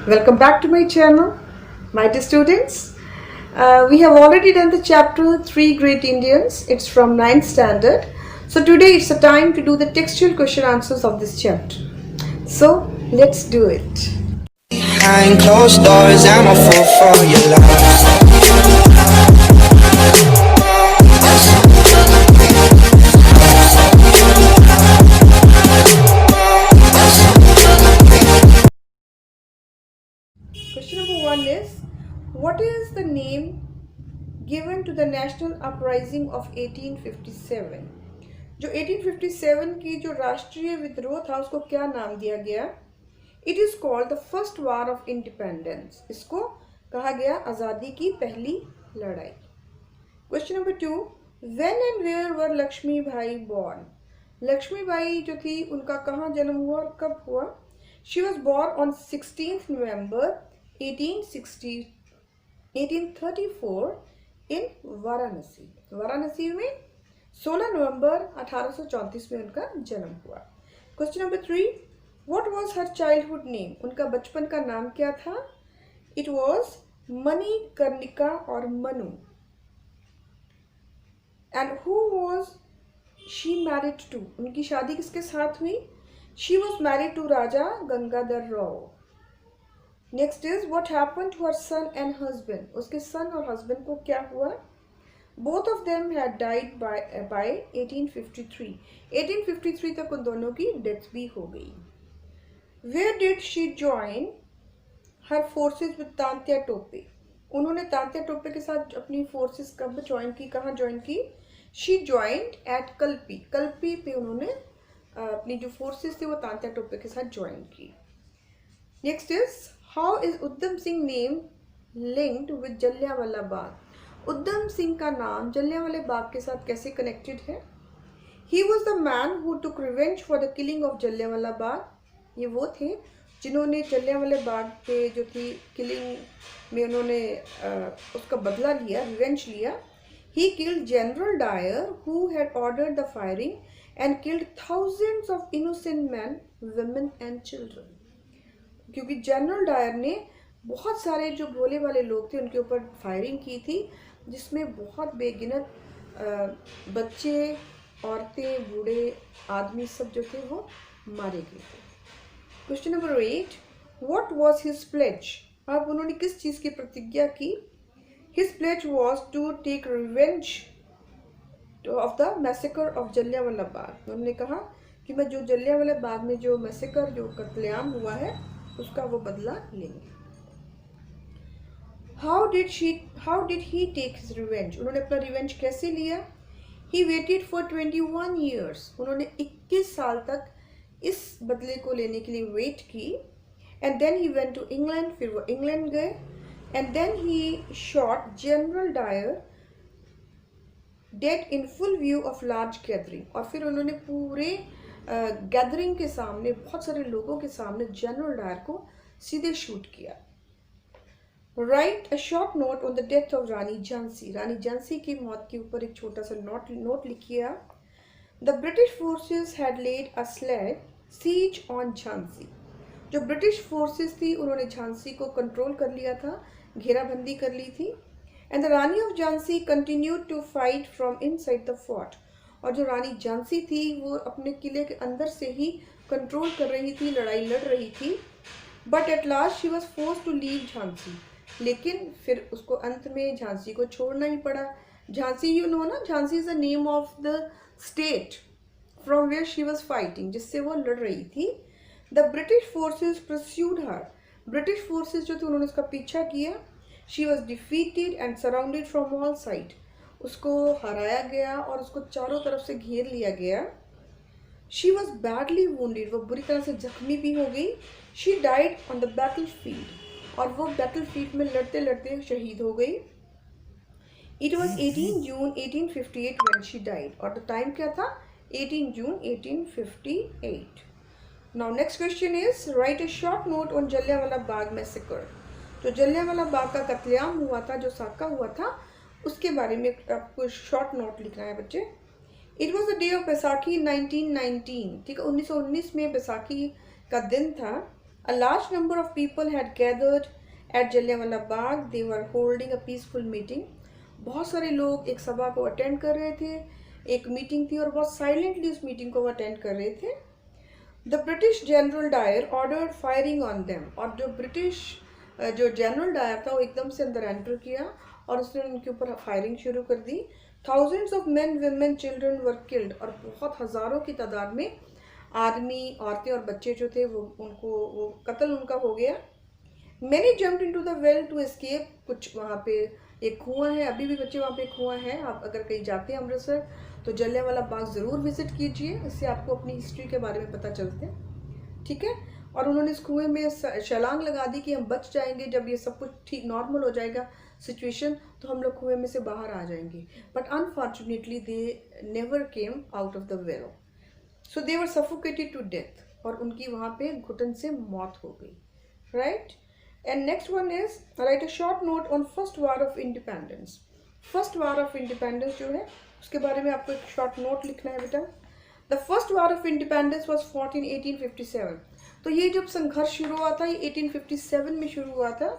Welcome back to my channel, my dear students. We have already done the chapter 3 Great Indians. It's from 9th standard. So today it's the time to do the textual question answers of this chapter. So let's do it. Behind closed doors, I'm a fool for your love. Question number 1 is, what is the name given to the national uprising of 1857? जो 1857 की जो राष्ट्रीय विद्रोह था उसको क्या नाम दिया गया? It is called the first war of independence. इसको कहा गया आज़ादी की पहली लड़ाई. Question number 2, when and where were Lakshmi Bai born? Lakshmi Bai जो थी उनका कहाँ जन्म हुआ और कब हुआ? She was born on 16 November 1834 in Varanasi. Varanasi में 16 नवंबर 1834 में उनका जन्म हुआ. Question number 3, what was her childhood name? उनका बचपन का नाम क्या था? इट वाज मणिकर्णिका और Manu. And who was she married to? उनकी शादी किसके साथ हुई? She was married to Raja Gangadhar Rao. Next is what happened to her son and husband? उसके सन और हस्बैंड को क्या हुआ? Both of them had died by 1853. 1853 तक उन दोनों की डेथ भी हो गई. Where did she join her forces with Tantya Tope? उन्होंने तांत्या टोपे के साथ अपनी फोर्सेस कब ज्वाइन की, कहाँ ज्वाइन की? She joined eight Kalpi. Kalpi पे उन्होंने अपनी जो फोर्सेस थी वो तांत्या टोपे के साथ ज्वाइन की. Next is, how is Udham Singh name linked with Jallianwala Bagh? Udham Singh का नाम जलियांवाला बाग के साथ कैसे कनेक्टेड है? He was the man who took revenge for the killing of Jallianwala Bagh. ये वो थे जिन्होंने जलियांवाला बाग पे जो थी किलिंग में उन्होंने उसका बदला लिया, रिवेंज लिया. He killed general Dyer who had ordered the firing and killed thousands of innocent man, women and children. क्योंकि जनरल डायर ने बहुत सारे जो भोले वाले लोग थे उनके ऊपर फायरिंग की थी, जिसमें बहुत बेगिनत बच्चे, औरतें, बूढ़े आदमी सब जो थे वो मारे गए थे. Question number 8, what was his pledge? अब उन्होंने किस चीज़ की प्रतिज्ञा की? His pledge was to take revenge of the massacre of Jallianwala Bagh. उन्होंने कहा कि मैं जो जलियांवाला बाग में जो मैसेकर, जो कत्लेआम हुआ है, उसका वो बदला लेंगे. How did he take his revenge? उन्होंने अपना रिवेंज कैसे लिया? He waited for 21 years. उन्होंने 21 साल तक इस बदले को लेने के लिए वेट की. And then he went to England. फिर वो इंग्लैंड गए. And then he shot general Dyer dead in full view of large gathering. और फिर उन्होंने पूरे गैदरिंग के सामने, बहुत सारे लोगों के सामने जनरल डायर को सीधे शूट किया. Write a short note on the death of Rani Jhansi. Rani Jhansi की मौत के ऊपर एक छोटा सा नोट लिखिए. The British forces had laid a slag siege on Jhansi. जो ब्रिटिश फोर्सेस थी उन्होंने झांसी को कंट्रोल कर लिया था, घेराबंदी कर ली थी. And the rani of Jhansi continued to fight from inside the fort. और जो रानी झांसी थी वो अपने किले के अंदर से ही कंट्रोल कर रही थी, लड़ाई लड़ रही थी. But at last she was force to leave Jhansi. लेकिन फिर उसको अंत में झांसी को छोड़ना ही पड़ा. झांसी, यू नो ना, Jhansi is the name of the state from where she was fighting, जिससे वो लड़ रही थी. The British forces pursued her. British forces जो थे उन्होंने उसका पीछा किया. She was defeated and surrounded from all side. उसको हराया गया और उसको चारों तरफ से घेर लिया गया. She was badly wounded. वो बुरी तरह से जख्मी भी हो गई. She died on the battle field. और वो बैटल फील्ड में लड़ते लड़ते शहीद हो गई. It was 18 June 1858 when she died. और द टाइम क्या था? 18 जून 1858. Now next question is, write a short note on Jallianwala Bagh massacre. जो जलियांवाला बाग का कत्लेआम हुआ था, जो साका हुआ था, उसके बारे में आपको शॉर्ट नोट लिखना है बच्चे. It was the day of Baisakhi 1919. ठीक है, 1919 में बैसाखी का दिन था. A large number of people had gathered at Jallianwala Bagh. They were holding a peaceful meeting. बहुत सारे लोग एक सभा को अटेंड कर रहे थे, एक मीटिंग थी और बहुत साइलेंटली उस मीटिंग को अटेंड कर रहे थे. The British general Dyer ordered firing on them. और जो ब्रिटिश जो जनरल डायर था वो एकदम से अंदर एंटर किया और उसने उनके ऊपर फायरिंग शुरू कर दी. Thousands of men, women, children were killed. और बहुत हज़ारों की तादाद में आदमी, औरतें और बच्चे जो थे वो कत्ल उनका हो गया. Many jumped into the well to escape. कुछ वहाँ पे एक कुआं है, अभी भी बच्चे वहाँ पे कुआं है. आप अगर कहीं जाते हैं अमृतसर तो जलियांवाला बाग ज़रूर विज़िट कीजिए, इससे आपको अपनी हिस्ट्री के बारे में पता चलते हैं. ठीक है. और उन्होंने इस कुएँ में छलांग लगा दी कि हम बच जाएंगे, जब ये सब कुछ ठीक नॉर्मल हो जाएगा सिचुएशन तो हम लोग कुएँ में से बाहर आ जाएंगे. But unfortunately they never came out of the well. So they were suffocated to death. और उनकी वहाँ पे घुटन से मौत हो गई. Right. And next one is write a short note on first war of independence. First war of independence जो है उसके बारे में आपको एक शॉर्ट नोट लिखना है बेटा. The first war of independence was fought in 1857. तो ये जब संघर्ष शुरू हुआ था ये 1857 में शुरू हुआ था.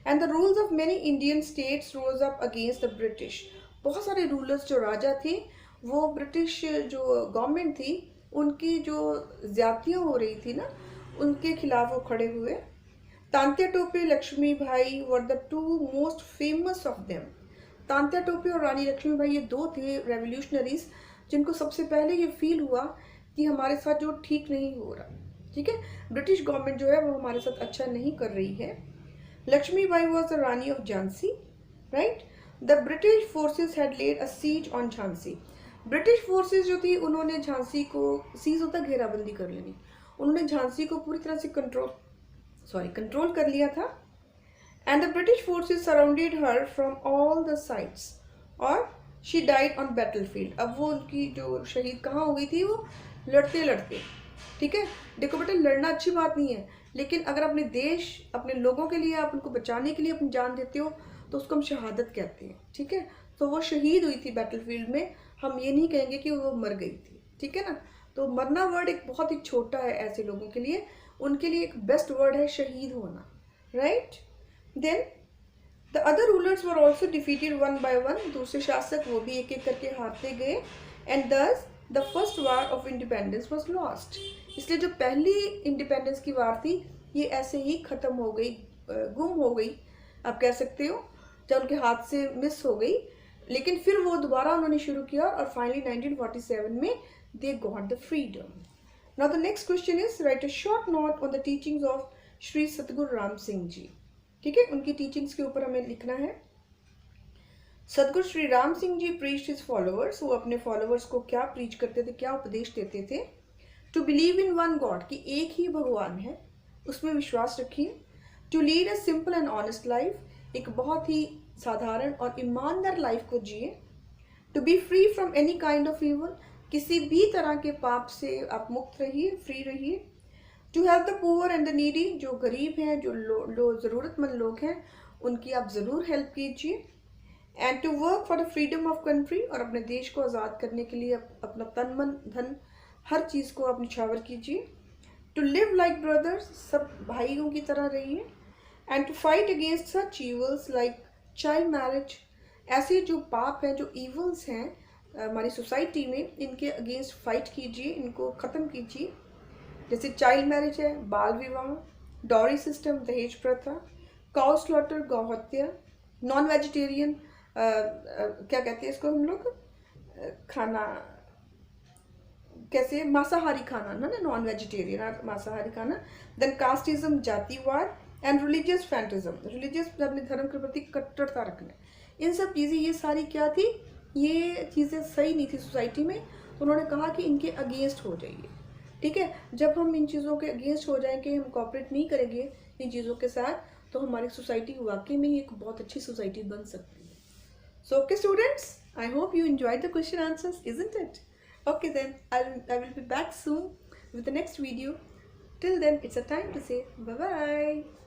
And the rules of many Indian states rose up against the British. बहुत सारे रूलर्स जो राजा थे वो ब्रिटिश जो गवर्नमेंट थी उनकी जो ज्यादतियाँ हो रही थी ना उनके खिलाफ वो खड़े हुए. तांत्या टोपे, लक्ष्मी भाई were the two most famous of them. Tantya Tope और रानी लक्ष्मी भाई ये दो थे रेवोल्यूशनरीज जिनको सबसे पहले ये फील हुआ कि हमारे साथ जो ठीक नहीं हो रहा. ठीक है. ब्रिटिश गवर्नमेंट जो है वो हमारे साथ अच्छा नहीं कर रही है. Lakshmi Bai was the rani of Jhansi. Right. The British forces had laid a siege on Jhansi. British forces जो थी उन्होंने झांसी को, सीज होता घेराबंदी कर लेनी, उन्होंने झांसी को पूरी तरह से कंट्रोल कर लिया था. And the British forces surrounded her from all the sides और शी डाइड ऑन बैटलफील्ड. अब वो उनकी जो शहीद कहाँ हो गई थी, वो लड़ते लड़ते. ठीक है. देखो बेटा लड़ना अच्छी बात नहीं है, लेकिन अगर अपने देश अपने लोगों के लिए आप उनको बचाने के लिए अपनी जान देते हो तो उसको हम शहादत कहते हैं. ठीक है. तो वो शहीद हुई थी बैटलफील्ड में, हम ये नहीं कहेंगे कि वो मर गई थी. ठीक है ना. तो मरना वर्ड एक बहुत ही छोटा है ऐसे लोगों के लिए, उनके लिए एक बेस्ट वर्ड है शहीद होना. Right. Then the other rulers were also defeated one by one. दूसरे शासक वो भी एक एक करके हारते गए. एंड दस the first war of independence was lost. इसलिए जो पहली इंडिपेंडेंस की वार थी ये ऐसे ही ख़त्म हो गई, गुम हो गई आप कह सकते हो, जब उनके हाथ से मिस हो गई. लेकिन फिर वो दोबारा उन्होंने शुरू किया और फाइनली 1947 में they got the freedom. Now the next question is write a short note on the teachings of Shri सतगुरु राम सिंह जी. ठीक है. उनकी टीचिंग्स के ऊपर हमें लिखना है. सतगुरु Shri Ram Singh ji preached his followers. वो अपने फॉलोअर्स को क्या प्रीच करते थे, क्या उपदेश देते थे. To believe in one God, कि एक ही भगवान है, उसमें विश्वास रखिए. To lead a simple and honest life, एक बहुत ही साधारण और ईमानदार लाइफ को जिए. To be free from any kind of evil, किसी भी तरह के पाप से आप मुक्त रहिए, फ्री रहिए. To help the poor and the needy, जो गरीब हैं, जो ज़रूरतमंद लोग हैं उनकी आप ज़रूर हेल्प कीजिए. And to work for the freedom of country, और अपने देश को आज़ाद करने के लिए अपना तन मन धन हर चीज़ को आप निछावर कीजिए. टू लिव लाइक ब्रदर्स, सब भाइयों की तरह रहिए. And to fight against such evils like child marriage, ऐसे जो पाप हैं, जो ईवल्स हैं हमारी सोसाइटी में, इनके अगेंस्ट फाइट कीजिए, इनको ख़त्म कीजिए. जैसे चाइल्ड मैरिज है, बाल विवाह, डॉरी सिस्टम, दहेज प्रथा, काउ स्लॉटर, गौ हत्या, नॉन वेजिटेरियन, क्या कहते हैं इसको हम लोग, खाना कैसे, मांसाहारी खाना ना, नॉन वेजिटेरियन, मांसाहारी खाना. देन कास्टिज्म, जातिवाद. एंड रिलीजियस फैंटिज्म, रिलीजियस अपने धर्म के प्रति कट्टरता रखना. इन सब चीज़ें ये सारी क्या थी, ये चीज़ें सही नहीं थी सोसाइटी में. तो उन्होंने कहा कि इनके अगेंस्ट हो जाइए. ठीक है. जब हम इन चीज़ों के अगेंस्ट हो जाएंगे, हम कॉपरेट नहीं करेंगे इन चीज़ों के साथ, तो हमारी सोसाइटी वाकई में एक बहुत अच्छी सोसाइटी बन सकती है. So okay students, I hope you enjoyed the question answers, isn't it? Okay then, I will be back soon with the next video. Till then, it's a time to say bye bye.